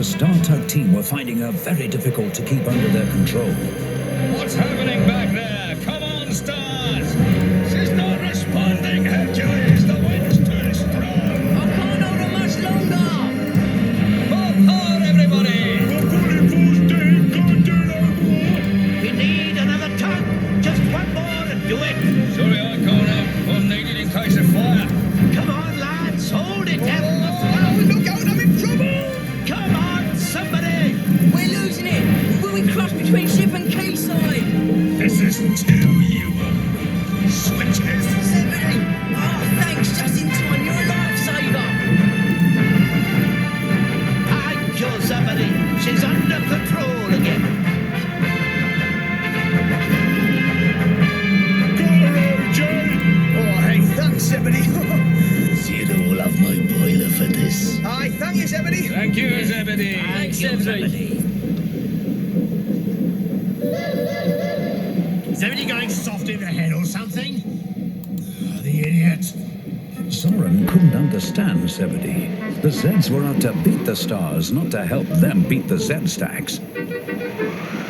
The Star Tug team were finding her very difficult to keep under their control. What's happening back there? Come on, Stars! She's not responding, Hercules! The wind's too strong! I can't hold her much longer! More power, everybody! We need another tug! Just one more and do it! Sorry I can't help. I'm needed in case of fire. Come on, lads! Hold it down! Look out, I'm in trouble! Come on, somebody! We're losing it! Will we cross between ship and quayside? This isn't too, you switches! Zebedee! Oh, thanks, just in time. You're a lifesaver! Thank you, Zebedee. She's under control again. Oh, hey, thanks, Zebedee. Theodore will have my boiler for this. Aye, thank you, Zebedee. Thank you, Zebedee. Thanks, Zebedee. Zebedee going soft in the head or something? The idiot. Soren couldn't understand Zebedee. The Zeds were out to beat the Stars, not to help them beat the Z-Stacks.